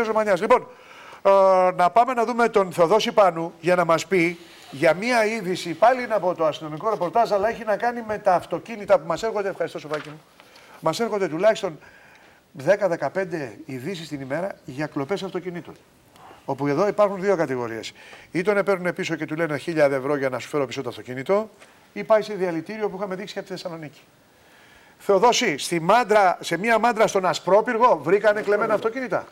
τελευταίος Ρωμανιάς. Λοιπόν, να πάμε να δούμε τον Θεοδόση Πάνου για να μας πει για μία είδηση. Πάλι είναι από το αστυνομικό ρεπορτάζ, αλλά έχει να κάνει με τα αυτοκίνητα που μας έρχονται. Ευχαριστώ, Σοφάκη μου. Μας έρχονται τουλάχιστον 10-15 ειδήσεις την ημέρα για κλοπές αυτοκινήτων. Όπου εδώ υπάρχουν δύο κατηγορίες. Ή τον παίρνουν πίσω και του λένε 1.000 ευρώ για να σου φέρω πίσω το αυτοκίνητο, ή πάει σε διαλυτήριο που είχαμε δείξει από τη Θεσσαλονίκη. Θεοδόση, σε μία μάντρα στον Ασπρόπυργο βρήκανε κλεμμένα αυτοκίνητα.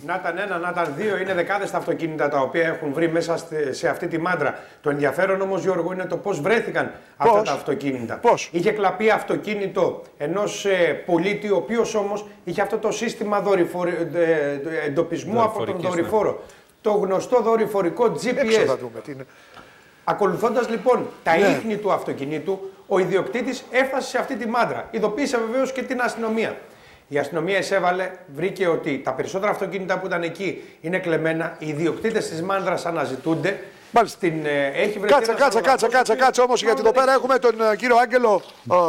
Να ήταν ένα, να ήταν δύο, είναι δεκάδες τα αυτοκίνητα τα οποία έχουν βρει μέσα σε αυτή τη μάντρα. Το ενδιαφέρον όμως, Γιώργο, είναι το πώς βρέθηκαν αυτά τα αυτοκίνητα. Πώς? Είχε κλαπεί αυτοκίνητο ενός πολίτη, ο οποίος όμως είχε αυτό το σύστημα εντοπισμού από τον δορυφόρο. Το γνωστό δορυφορικό GPS. Ακολουθώντας λοιπόν τα ίχνη του αυτοκινήτου, ο ιδιοκτήτης έφτασε σε αυτή τη μάντρα. Ειδοποίησε βεβαίως και την αστυνομία. Η αστυνομία εισέβαλε, βρήκε ότι τα περισσότερα αυτοκίνητα που ήταν εκεί είναι κλεμμένα. Οι ιδιοκτήτες της μάντρας αναζητούνται. Έχει βρεθεί κάτσε όμως, γιατί εδώ πέρα έχουμε τον κύριο Άγγελο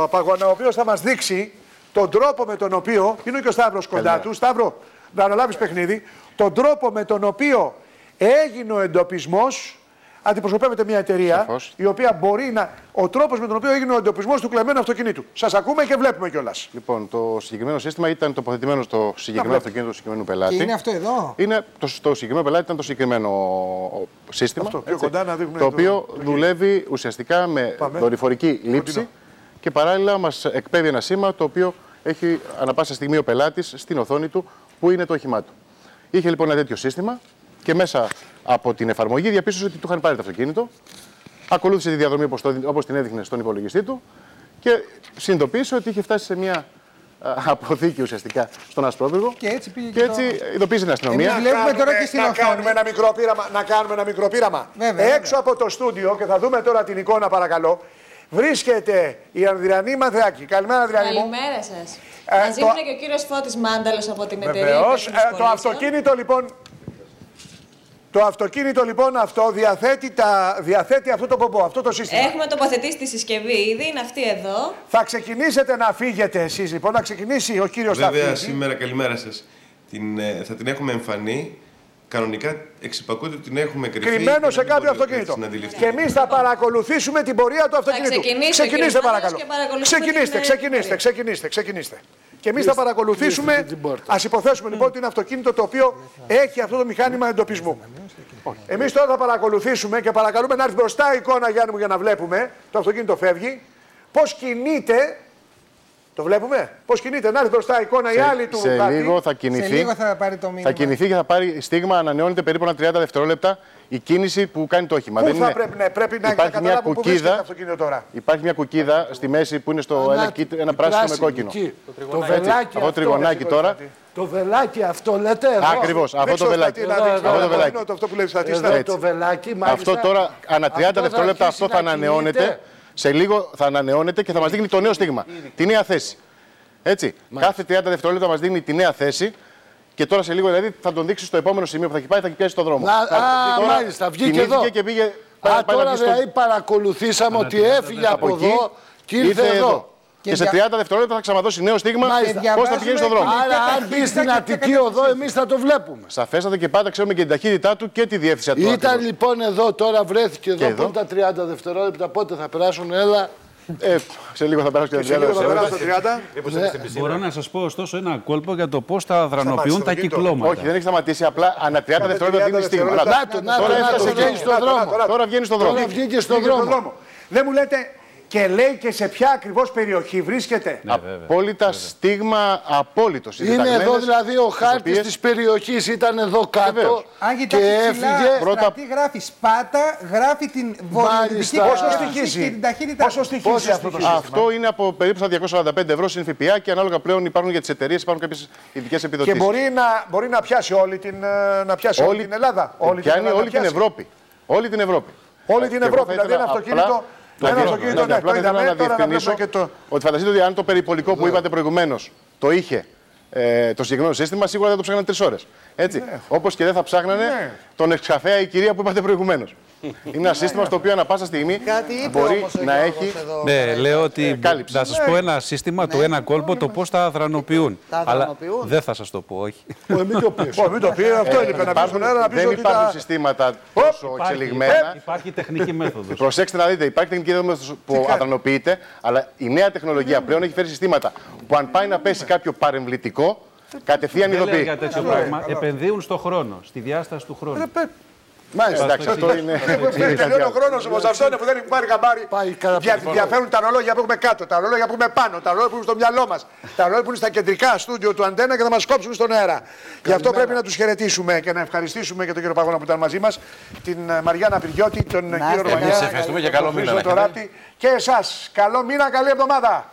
Παγώνα, ο οποίος θα μας δείξει τον τρόπο με τον οποίο. Είναι και ο Σταύρος κοντά του. Σταύρο, να αναλάβεις παιχνίδι. Τον τρόπο με τον οποίο έγινε ο εντοπισμός. Αντιπροσωπεύεται μια εταιρεία η οποία μπορεί να. Ο τρόπος με τον οποίο έγινε ο εντοπισμός του κλεμμένου αυτοκινήτου. Σας ακούμε και βλέπουμε κιόλας. Λοιπόν, το συγκεκριμένο σύστημα ήταν τοποθετημένο στο συγκεκριμένο αυτοκίνητο του συγκεκριμένου πελάτη. Και είναι αυτό εδώ. Το συγκεκριμένο πελάτη ήταν το συγκεκριμένο σύστημα. Αυτό, πιο κοντά να δείχνουμε το οποίο δουλεύει ουσιαστικά με δορυφορική λήψη και παράλληλα μας εκπέμπει ένα σήμα το οποίο έχει ανά πάσα στιγμή ο πελάτης στην οθόνη του που είναι το όχημά του. Είχε λοιπόν ένα τέτοιο σύστημα. Και μέσα από την εφαρμογή διαπίστωσε ότι του είχαν πάρει το αυτοκίνητο, ακολούθησε τη διαδρομή όπως την έδειχνε στον υπολογιστή του και συνειδητοποίησε ότι είχε φτάσει σε μια αποθήκη ουσιαστικά στον Ασπρόπυργο. Και έτσι πήγε και έτσι ειδοποίησε την αστυνομία. Να κάνουμε ένα μικρό πείραμα. Έξω από το στούντιο, και θα δούμε τώρα την εικόνα, παρακαλώ, βρίσκεται η Ανδριανή Μανδρεάκη. Καλημέρα, Ανδριανή. Καλημέρα σας. Μαζί είναι και ο κύριος Φώτης Μάνταλος από την εταιρεία. Βεβαίως. Το αυτοκίνητο λοιπόν. Το αυτοκίνητο λοιπόν αυτό διαθέτει αυτό το πομπό, αυτό το σύστημα. Έχουμε τοποθετήσει τη συσκευή ήδη, είναι αυτή εδώ. Θα ξεκινήσετε να φύγετε εσείς λοιπόν, να ξεκινήσει ο κύριος Σταφίδη. Βέβαια σήμερα, καλημέρα σας, θα την έχουμε εμφανή. Κανονικά εξυπακούεται ότι την έχουμε κρυμμένο σε κάποιο αυτοκίνητο. Και εμείς θα παρακολουθήσουμε την πορεία του αυτοκίνητου. Ξεκινήστε παρακαλώ. Ξεκινήστε. Και εμείς θα παρακολουθήσουμε. Ας υποθέσουμε λοιπόν ότι είναι αυτοκίνητο το οποίο έχει αυτό το μηχάνημα εντοπισμού. Εμείς τώρα θα παρακολουθήσουμε και παρακαλούμε να έρθει μπροστά η εικόνα, Γιάννη μου, για να βλέπουμε. Το αυτοκίνητο φεύγει. Πώς κινείται. Το βλέπουμε. Πώς κινείται. Να έρθει μπροστά η εικόνα, η άλλη του σε κάτι. Λίγο θα κινηθεί. Σε λίγο θα πάρει το μήνυμα. Θα κινηθεί και θα πάρει στίγμα, ανανεώνεται περίπου ένα 30 δευτερόλεπτα η κίνηση που κάνει το όχημα. Πού θα πρέπει να καταλάβουμε πού βρίσκεται το αυτοκίνητο τώρα. Υπάρχει μια κουκίδα στη μέση που είναι στο ένα πράσινο με κόκκινο. Το βελάκι αυτό τριγωνάκι τώρα. Το βελάκι αυτό λέτε εδώ. Ακριβώς, αυτό το βελάκι. Το βελάκι. Αυτό τώρα ανά 30 δευτερόλεπτα αυτό θα ανανεώνεται. Σε λίγο θα ανανεώνεται και θα μας δείχνει το νέο στίγμα. Τη νέα θέση. Έτσι. Κάθε 30 δευτερόλεπτα μας δείχνει τη νέα θέση. Και τώρα σε λίγο δηλαδή θα τον δείξει στο επόμενο σημείο που θα έχει πάει, θα έχει πιάσει στον δρόμο. Μάλιστα, βγήκε εδώ. Και πήγε, τώρα δηλαδή παρακολουθήσαμε ότι έφυγε από εδώ και ήρθε εδώ. Και σε 30 δευτερόλεπτα θα ξαναδώσει νέο στίγμα πώς θα πηγαίνει στον δρόμο. Άρα, αν μπει στην Αττική οδό, εμείς θα το βλέπουμε. Σαφέστατα και πάντα ξέρουμε και την ταχύτητά του και τη διεύθυνση του. Ήταν λοιπόν εδώ, τώρα βρέθηκε εδώ. Πού τα 30 δευτερόλεπτα, πότε θα περάσουν, έλα. Σε λίγο θα περάσουν και τα 30. Μπορώ να σας πω ωστόσο ένα κόλπο για το πώς θα δρανοποιούν τα κυκλώματα. Όχι, δεν έχει σταματήσει. Απλά ανά 30 δευτερόλεπτα δίνει στίγμα. Τώρα βγαίνει στον δρόμο. Βγήκε στον δρόμο. Δεν μου λέτε. Και λέει και σε ποια ακριβώς περιοχή βρίσκεται. Ναι, απόλυτα στίγμα, απόλυτο. Είναι εδώ δηλαδή ο χάρτης της περιοχής, ήταν εδώ κάτω και έφυγε. Πρώτα γράφει Σπάτα, γράφει την βορειοδυτική πόσο και την ταχύτητα. Πόσο στοιχίζει αυτό το σύστημα. Αυτό είναι από περίπου στα 245 ευρώ συν ΦΠΑ και ανάλογα πλέον υπάρχουν για τις εταιρείες, υπάρχουν κάποιες ειδικές επιδοτήσεις. Και μπορεί να πιάσει όλη την Ελλάδα. Πιάνει όλη την Ευρώπη. Όλη την Ευρώπη. Δηλαδή ένα αυτοκίνητο. Απλά θέλω να διευκρινίσω ότι φανταστείτε ότι αν το περιπολικό που είπατε προηγουμένως το είχε το συγκεκριμένο σύστημα, σίγουρα δεν το ψάχνανε 3 ώρες. Έτσι. Όπως και δεν θα ψάχνανε τον εξκαφέα η κυρία που είπατε προηγουμένως. Είναι ένα σύστημα στο οποίο ανά πάσα στιγμή μπορεί να έχει. Ναι, λέω ότι να σας πω ένα σύστημα, το ένα κόλπο, το πώς τα αδρανοποιούν. Αλλά δεν θα σας το πω, όχι. Μην το πει, αυτό έλειπε να πει στον αέρα. Δεν υπάρχουν συστήματα τόσο εξελιγμένα. Υπάρχει τεχνική μέθοδος. Προσέξτε να δείτε, υπάρχει τεχνική μέθοδος που αδρανοποιείται, αλλά η νέα τεχνολογία πλέον έχει φέρει συστήματα που αν πάει να πέσει κάποιο παρεμβλητικό, κατευθείαν ειδοποιεί. Για τέτοιο πράγμα. Επενδύουν στο χρόνο, στη διάσταση του χρόνου. Μάλιστα, εντάξει, αυτό είναι. Τελειώνει ο χρόνος όμως. Αυτό είναι που δεν υπάρχει χαμπάρι. Διαφέρουν τα ρολόγια που έχουμε κάτω, τα ρολόγια που έχουμε πάνω, τα ρολόγια που είναι στο μυαλό μας, τα ρολόγια που είναι στα κεντρικά στούντιο του Αντένα και θα μας κόψουν στον αέρα. Γι' αυτό πρέπει να τους χαιρετήσουμε και να ευχαριστήσουμε και τον κύριο Παγώνα που ήταν μαζί μας, την Μαριάννα Πυριώτη, τον κύριο Ρωμανιά, ευχαριστούμε και καλό μήνα. Και εσάς. Καλό μήνα, καλή εβδομάδα.